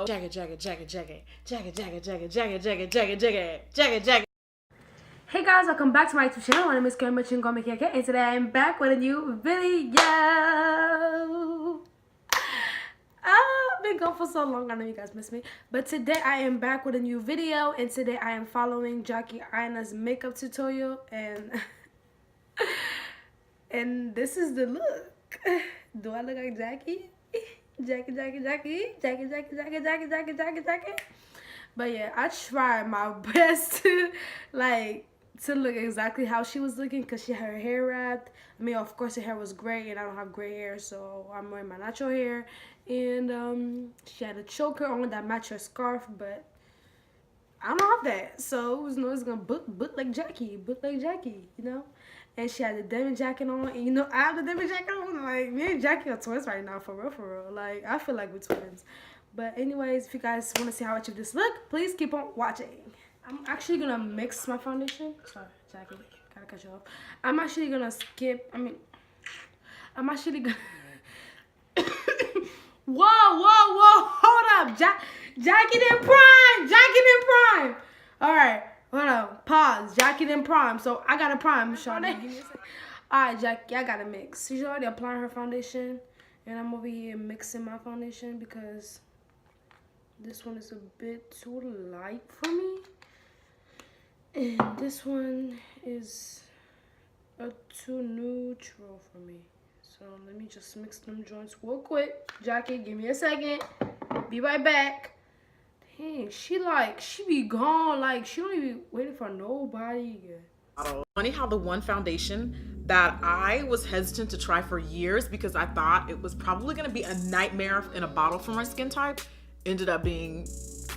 Jacket, jacket, jacket, jacket, jacket, jacket, jacket, jacket, jacket, jacket, jacket, jacket, jacket. Hey guys, welcome back to my YouTube channel. My name is Karen and today I am back with a new video. I've been gone for so long, I know you guys miss me. But today I am back with a new video, and today I am following Jackie Aina's makeup tutorial, and and this is the look. Do I look like Jackie? Jackie. But yeah, I tried my best to look exactly how she was looking, because she had her hair wrapped. I mean, of course her hair was gray and I don't have gray hair, so I'm wearing my natural hair. And she had a choker on that matched her scarf, but I don't have that, so it was gonna book like Jackie, you know. And she had the denim jacket on, and you know, I have the denim jacket on. Like, me and Jackie are twins right now, for real. Like, I feel like we're twins. But anyways, if you guys want to see how I achieve this look, please keep on watching. I'm actually gonna mix my foundation. Sorry, Jackie, gotta cut you off. I'm actually gonna skip. I'm actually gonna. Whoa! Hold up, Jackie didn't prime. All right. Hold on, pause. Jackie didn't prime, so I gotta prime, Shawty. Alright, Jackie, I gotta mix. She's already applying her foundation, and I'm over here mixing my foundation because this one is a bit too light for me. And this one is too neutral for me. So let me just mix them joints real quick. Jackie, give me a second. Be right back. Dang, she be gone. Like, she don't even waiting for nobody. Funny how the one foundation that I was hesitant to try for years because I thought it was probably gonna be a nightmare in a bottle for my skin type ended up being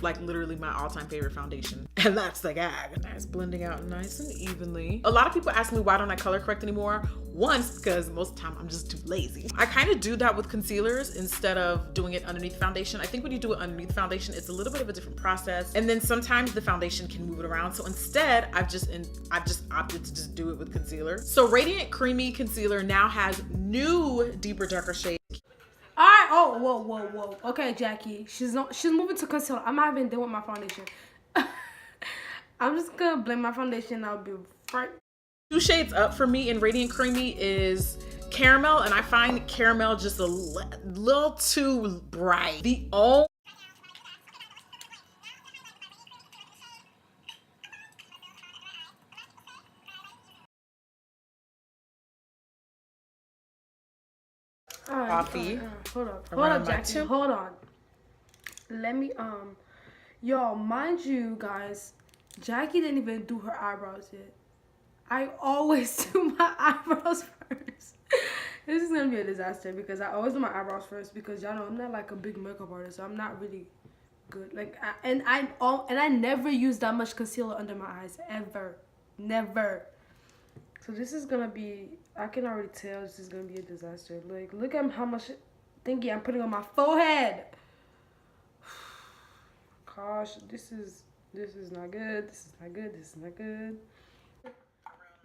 like literally my all-time favorite foundation, and that's the gag. And that's blending out nice and evenly. A lot of people ask me why don't I color correct anymore. One, because most of the time I'm just too lazy. I kind of do that with concealers instead of doing it underneath foundation. I think when you do it underneath foundation, it's a little bit of a different process, and then sometimes the foundation can move it around. So instead, I've just opted to just do it with concealer. So Radiant Creamy Concealer now has new deeper, darker shades. All right. Oh, whoa. Okay, Jackie. She's moving to concealer. I'm not even done with my foundation. I'm just gonna blend my foundation. I'll be right. 2 shades up for me in Radiant Creamy is Caramel, and I find Caramel just a little too bright. The only coffee. Hold up, Jackie. Hold on. Let me y'all, mind you guys, Jackie didn't even do her eyebrows yet. I always do my eyebrows first. This is gonna be a disaster because I always do my eyebrows first, because y'all know I'm not like a big makeup artist, so I'm not really good. Like, I never use that much concealer under my eyes, ever, never. So this is gonna be, I can already tell this is gonna be a disaster. Like, look at how much thingy I'm putting on my forehead. Gosh, this is not good. This is not good.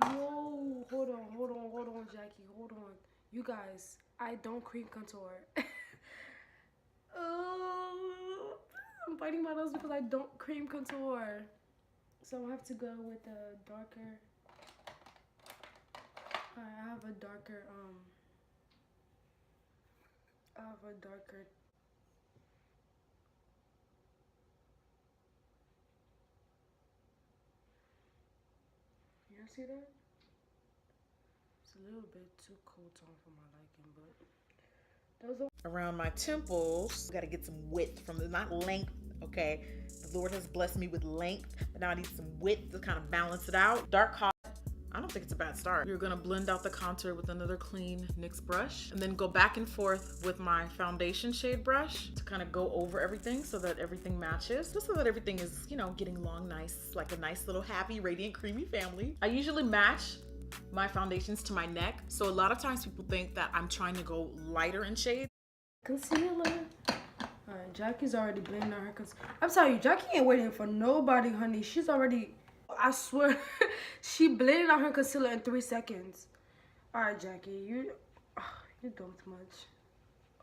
Whoa, hold on, Jackie, hold on. You guys, I don't cream contour. Oh, I'm biting my nose because I don't cream contour. So I have to go with a darker. I have a darker, you see that? It's a little bit too cool tone for my liking, but those are around my temples. Gotta get some width from the, not length, okay? The Lord has blessed me with length, but now I need some width to kind of balance it out. Dark color. I don't think it's a bad start. You're gonna blend out the contour with another clean NYX brush, and then go back and forth with my foundation shade brush to kind of go over everything so that everything matches, just so that everything is, you know, getting along nice, like a nice little happy, radiant, creamy family. I usually match my foundations to my neck, so a lot of times people think that I'm trying to go lighter in shade. Concealer. Alright, Jackie's already blending out her concealer. I'm sorry, Jackie ain't waiting for nobody, honey. She's already, I swear, she blended out her concealer in 3 seconds. Alright, Jackie, you're doing too much.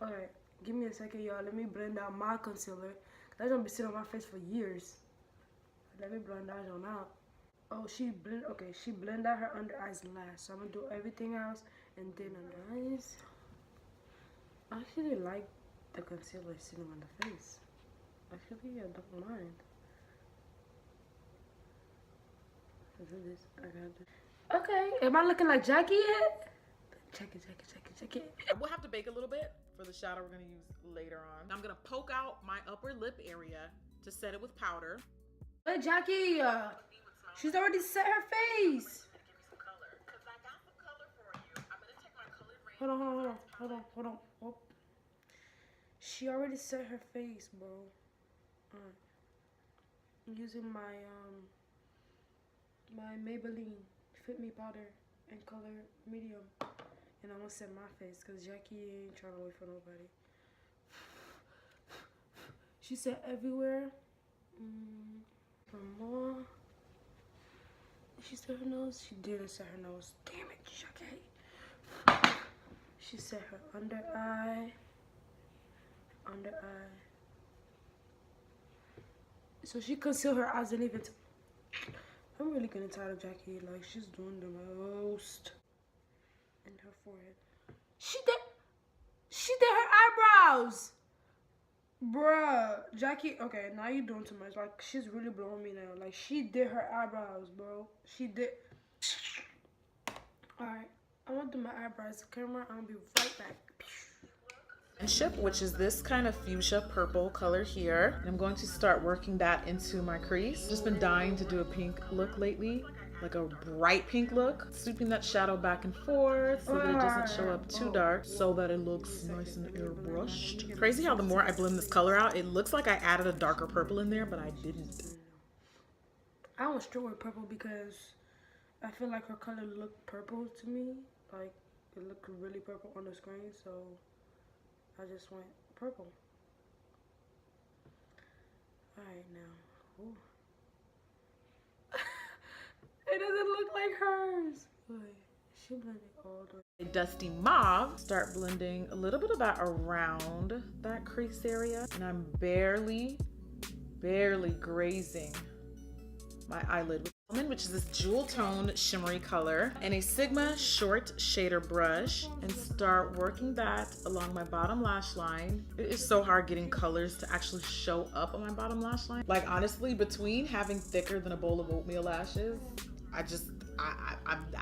Alright, give me a second, y'all. Let me blend out my concealer, That's gonna be sitting on my face for years. Let me blend that one out. Oh, she blend out her under eyes last. So I'm gonna do everything else and then under eyes. I actually like the concealer sitting on the face. Actually, I don't mind. I'll do this. I got this. Okay, am I looking like Jackie yet? Check it. We'll have to bake a little bit for the shadow we're gonna use later on. I'm gonna poke out my upper lip area to set it with powder. Hey, Jackie, she's already set her face. Hold on. Oh. She already set her face, bro. Alright. I'm using my my Maybelline Fit Me powder in color medium. And I'm gonna set my face because Jackie ain't trying to wait for nobody. She said everywhere. For more. Did she set her nose? She didn't set her nose. Damn it, Jackie. She set her under eye. So she concealed her eyes and even. I'm really getting tired of Jackie. Like, she's doing the most. And her forehead. She did her eyebrows. Bruh. Jackie, okay, now you're doing too much. Like, she's really blowing me now. Like, she did her eyebrows, bro. She did. Alright. I'm gonna do my eyebrows. Camera, I'm gonna be right back. Which is this kind of fuchsia purple color here. And I'm going to start working that into my crease. Just been dying to do a pink look lately, like a bright pink look. Sweeping that shadow back and forth so that it doesn't show up too dark, so that it looks nice and airbrushed. Crazy how the more I blend this color out, it looks like I added a darker purple in there, but I didn't. I went straight with purple because I feel like her color looked purple to me. Like, it looked really purple on the screen, so I just went purple. Alright, now. Ooh. It doesn't look like hers. Wait, she blended all the way. A dusty mauve. Start blending a little bit of that around that crease area. And I'm barely grazing my eyelid, which is this jewel tone shimmery color, and a Sigma short shader brush, and start working that along my bottom lash line. It is so hard getting colors to actually show up on my bottom lash line. Like, honestly, between having thicker than a bowl of oatmeal lashes, I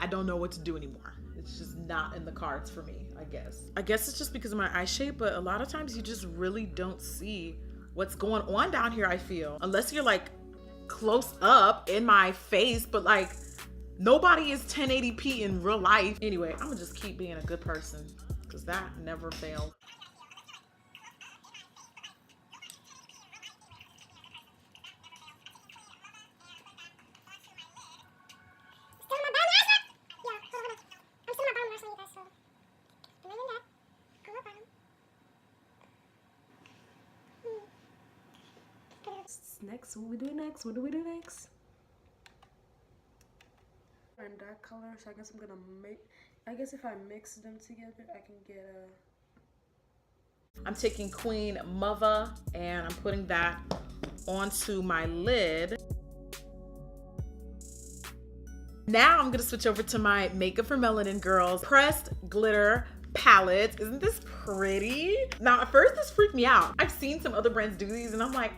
don't know what to do anymore. It's just not in the cards for me, I guess. I guess it's just because of my eye shape, but a lot of times you just really don't see what's going on down here, I feel. Unless you're like close up in my face, but like nobody is 1080p in real life. Anyway, I'm gonna just keep being a good person because that never fails. Next, what do we do next? And that color, so I guess I'm gonna I guess if I mix them together, I can get a. I'm taking Queen Mother and I'm putting that onto my lid. Now I'm gonna switch over to my Makeup for Melanin Girls pressed glitter palette. Isn't this pretty? Now, at first this freaked me out. I've seen some other brands do these and I'm like,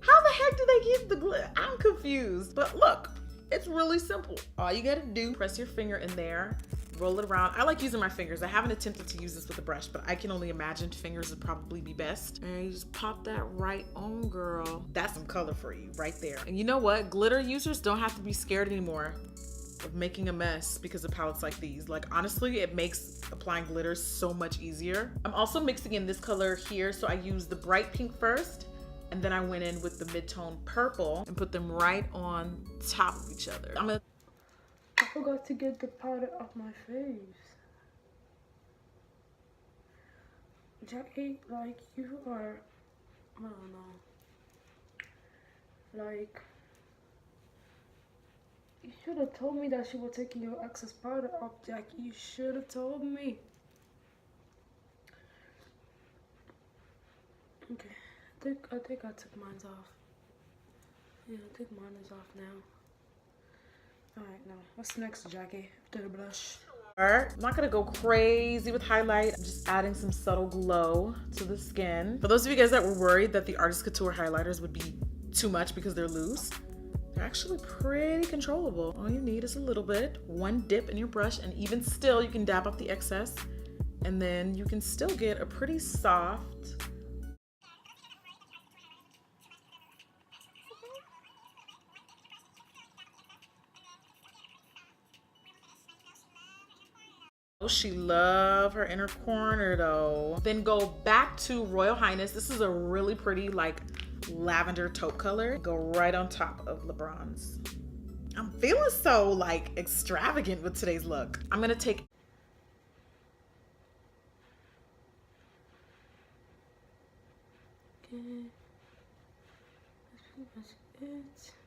how the heck do they get the glitter? I'm confused. But look, it's really simple. All you gotta do, press your finger in there, roll it around. I like using my fingers. I haven't attempted to use this with a brush, but I can only imagine fingers would probably be best. And you just pop that right on, girl. That's some color for you right there. And you know what? Glitter users don't have to be scared anymore of making a mess because of palettes like these. Like, honestly, it makes applying glitter so much easier. I'm also mixing in this color here. So I used the bright pink first, and then I went in with the mid-tone purple and put them right on top of each other. I forgot to get the powder off my face. Jackie, like, you are, I don't know. Like, you should have told me that you were taking your excess powder off, Jackie. You should have told me. Okay, I think I took mine off. Yeah, I think mine is off now. Alright, now what's next, Jackie? After the blush. I'm not gonna go crazy with highlight. I'm just adding some subtle glow to the skin. For those of you guys that were worried that the Artist Couture highlighters would be too much because they're loose, they're actually pretty controllable. All you need is a little bit, one dip in your brush, and even still you can dab off the excess, and then you can still get a pretty soft, she love her inner corner though. Then go back to Royal Highness. This is a really pretty like lavender taupe color. Go right on top of LeBron's. I'm feeling so like extravagant with today's look. I'm gonna take Okay. That's pretty much it.